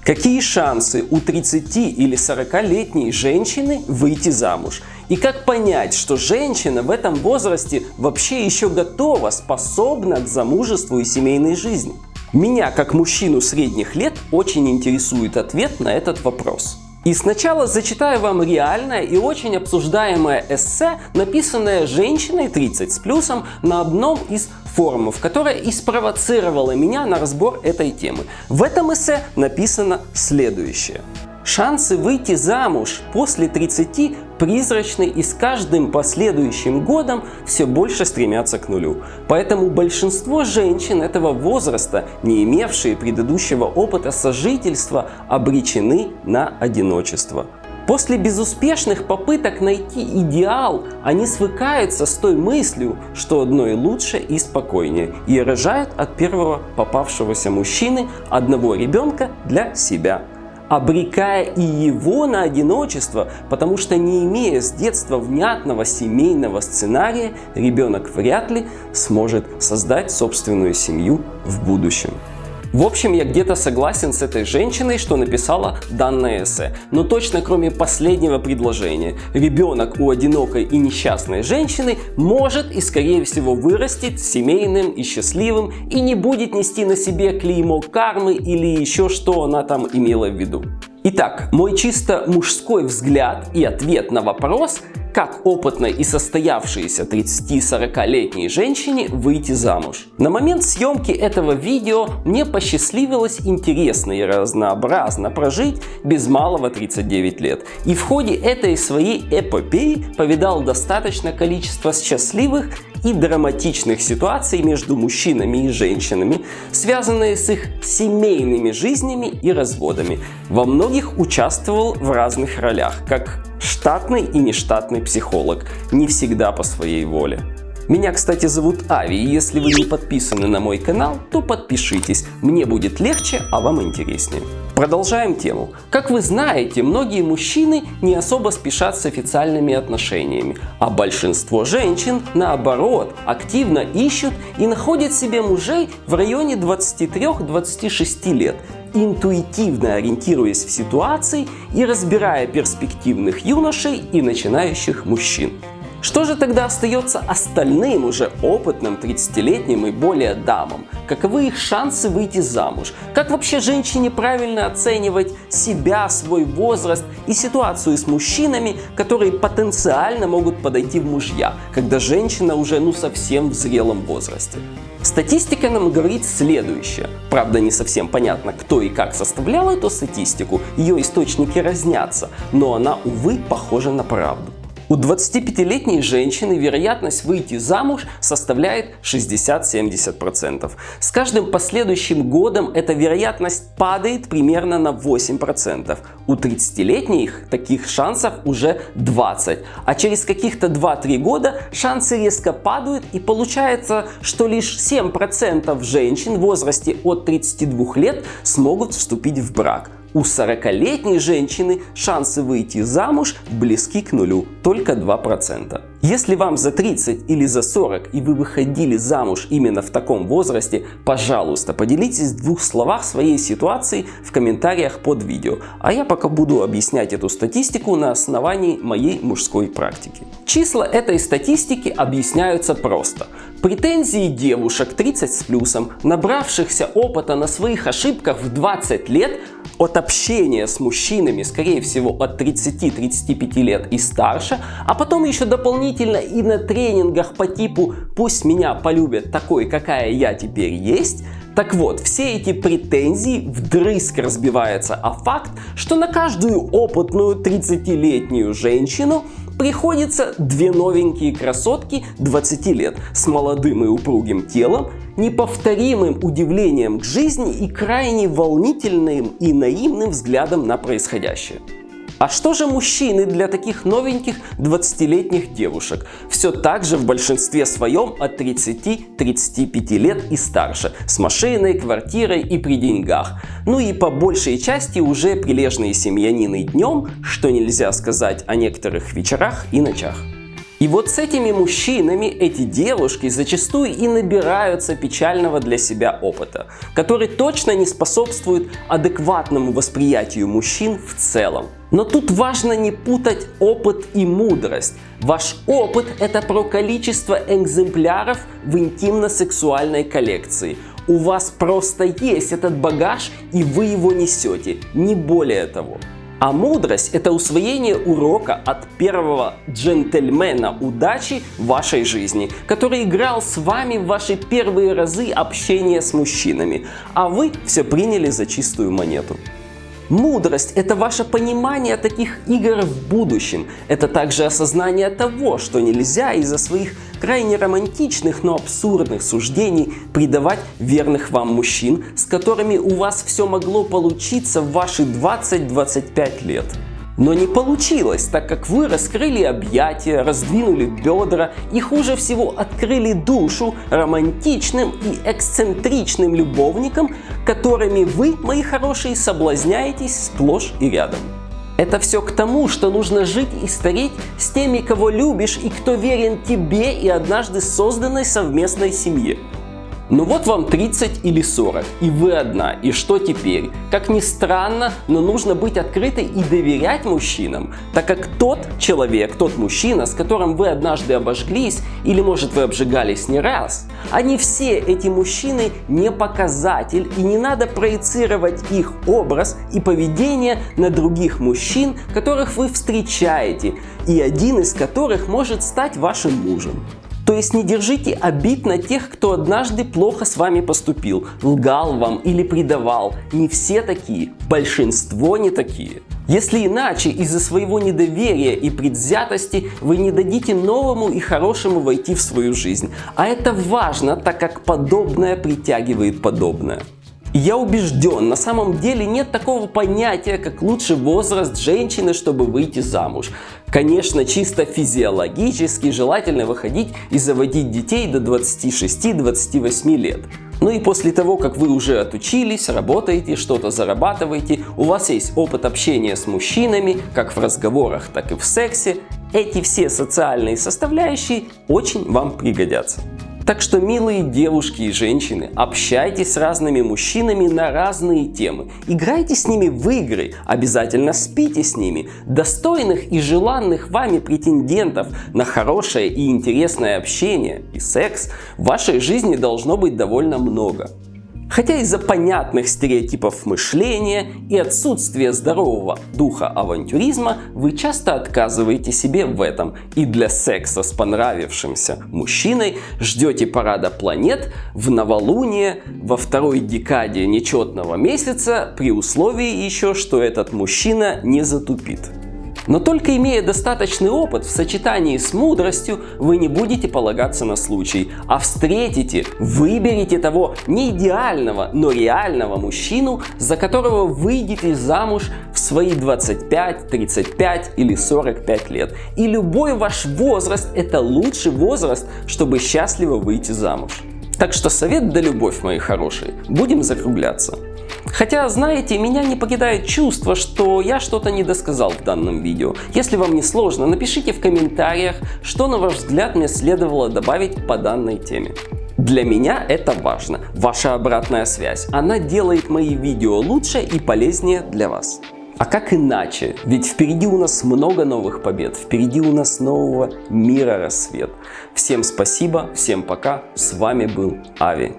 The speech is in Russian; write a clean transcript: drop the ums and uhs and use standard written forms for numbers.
Какие шансы у 30 или 40-летней женщины выйти замуж? И как понять, что женщина в этом возрасте вообще еще готова, способна к замужеству и семейной жизни? Меня, как мужчину средних лет, очень интересует ответ на этот вопрос. И сначала зачитаю вам реальное и очень обсуждаемое эссе, написанное женщиной 30 с плюсом на одном из форумов, которое и спровоцировало меня на разбор этой темы. В этом эссе написано следующее. Шансы выйти замуж после 30 призрачны и с каждым последующим годом все больше стремятся к нулю. Поэтому большинство женщин этого возраста, не имевшие предыдущего опыта сожительства, обречены на одиночество. После безуспешных попыток найти идеал, они свыкаются с той мыслью, что одно и лучше и спокойнее, и рожают от первого попавшегося мужчины одного ребенка для себя, обрекая и его на одиночество, потому что, не имея с детства внятного семейного сценария, ребенок вряд ли сможет создать собственную семью в будущем. В общем, я где-то согласен с этой женщиной, что написала данное эссе. Но точно кроме последнего предложения. Ребенок у одинокой и несчастной женщины может и скорее всего вырастет семейным и счастливым и не будет нести на себе клеймо кармы или еще что она там имела в виду. Итак, мой чисто мужской взгляд и ответ на вопрос, как опытной и состоявшейся 30-40-летней женщине выйти замуж. На момент съемки этого видео мне посчастливилось интересно и разнообразно прожить без малого 39 лет. И в ходе этой своей эпопеи повидал достаточное количество счастливых и драматичных ситуаций между мужчинами и женщинами, связанные с их семейными жизнями и разводами. Во многих участвовал в разных ролях, как штатный и нештатный психолог, не всегда по своей воле. Меня, кстати, зовут Ави, и если вы не подписаны на мой канал, то подпишитесь, мне будет легче, а вам интереснее. Продолжаем тему. Как вы знаете, многие мужчины не особо спешат с официальными отношениями, а большинство женщин, наоборот, активно ищут и находят себе мужей в районе 23-26 лет, интуитивно ориентируясь в ситуации и разбирая перспективных юношей и начинающих мужчин. Что же тогда остается остальным, уже опытным 30-летним и более дамам? Каковы их шансы выйти замуж? Как вообще женщине правильно оценивать себя, свой возраст и ситуацию с мужчинами, которые потенциально могут подойти в мужья, когда женщина уже совсем в зрелом возрасте? Статистика нам говорит следующее. Правда, не совсем понятно, кто и как составлял эту статистику, ее источники разнятся, но она, увы, похожа на правду. У 25-летней женщины вероятность выйти замуж составляет 60-70%. С каждым последующим годом эта вероятность падает примерно на 8%. У 30-летних таких шансов уже 20%. А через каких-то 2-3 года шансы резко падают, и получается, что лишь 7% женщин в возрасте от 32 лет смогут вступить в брак. У 40-летней женщины шансы выйти замуж близки к нулю, только 2%. Если вам за 30 или за 40 и вы выходили замуж именно в таком возрасте, пожалуйста, поделитесь в 2 словах своей ситуацией в комментариях под видео. А я пока буду объяснять эту статистику на основании моей мужской практики. Числа этой статистики объясняются просто. Претензии девушек 30 с плюсом, набравшихся опыта на своих ошибках в 20 лет, от общения с мужчинами, скорее всего, от 30-35 лет и старше, а потом еще дополнительно и на тренингах по типу «пусть меня полюбят такой, какая я теперь есть». Так вот, все эти претензии вдрызг разбиваются о факт, что на каждую опытную 30-летнюю женщину приходится 2 новенькие красотки 20 лет с молодым и упругим телом, неповторимым удивлением к жизни и крайне волнительным и наивным взглядом на происходящее. А что же мужчины для таких новеньких 20-летних девушек? Все так же в большинстве своем от 30-35 лет и старше, с машиной, квартирой и при деньгах. Ну и по большей части уже прилежные семьянины днем, что нельзя сказать о некоторых вечерах и ночах. И вот с этими мужчинами эти девушки зачастую и набираются печального для себя опыта, который точно не способствует адекватному восприятию мужчин в целом. Но тут важно не путать опыт и мудрость. Ваш опыт – это про количество экземпляров в интимно-сексуальной коллекции. У вас просто есть этот багаж, и вы его несете, не более того. А мудрость – это усвоение урока от первого джентльмена удачи в вашей жизни, который играл с вами в ваши первые разы общения с мужчинами, а вы все приняли за чистую монету. Мудрость – это ваше понимание таких игр в будущем. Это также осознание того, что нельзя из-за своих крайне романтичных, но абсурдных суждений предавать верных вам мужчин, с которыми у вас все могло получиться в ваши 20-25 лет. Но не получилось, так как вы раскрыли объятия, раздвинули бедра и хуже всего открыли душу романтичным и эксцентричным любовникам, которыми вы, мои хорошие, соблазняетесь сплошь и рядом. Это все к тому, что нужно жить и стареть с теми, кого любишь и кто верен тебе и однажды созданной совместной семье. Ну вот вам 30 или 40, и вы одна, и что теперь? Как ни странно, но нужно быть открытой и доверять мужчинам, так как тот человек, тот мужчина, с которым вы однажды обожглись, или может вы обжигались не раз, они все, эти мужчины, не показатель, и не надо проецировать их образ и поведение на других мужчин, которых вы встречаете, и один из которых может стать вашим мужем. То есть не держите обид на тех, кто однажды плохо с вами поступил, лгал вам или предавал. Не все такие, большинство не такие. Если иначе, из-за своего недоверия и предвзятости вы не дадите новому и хорошему войти в свою жизнь. А это важно, так как подобное притягивает подобное. И я убежден, на самом деле нет такого понятия, как лучший возраст женщины, чтобы выйти замуж. Конечно, чисто физиологически желательно выходить и заводить детей до 26-28 лет. Ну и после того, как вы уже отучились, работаете, что-то зарабатываете, у вас есть опыт общения с мужчинами, как в разговорах, так и в сексе, эти все социальные составляющие очень вам пригодятся. Так что, милые девушки и женщины, общайтесь с разными мужчинами на разные темы. Играйте с ними в игры, обязательно спите с ними. Достойных и желанных вами претендентов на хорошее и интересное общение и секс в вашей жизни должно быть довольно много. Хотя из-за понятных стереотипов мышления и отсутствия здорового духа авантюризма вы часто отказываете себе в этом и для секса с понравившимся мужчиной ждете парада планет в новолуние во второй декаде нечетного месяца при условии еще, что этот мужчина не затупит. Но только имея достаточный опыт в сочетании с мудростью, вы не будете полагаться на случай, а встретите, выберете того не идеального, но реального мужчину, за которого выйдете замуж в свои 25, 35 или 45 лет. И любой ваш возраст – это лучший возраст, чтобы счастливо выйти замуж. Так что совет да любовь, мои хорошие, будем закругляться. Хотя, знаете, меня не покидает чувство, что я что-то не досказал в данном видео. Если вам не сложно, напишите в комментариях, что на ваш взгляд мне следовало добавить по данной теме. Для меня это важно. Ваша обратная связь. Она делает мои видео лучше и полезнее для вас. А как иначе? Ведь впереди у нас много новых побед, впереди у нас нового мира рассвет. Всем спасибо, всем пока, с вами был Ави.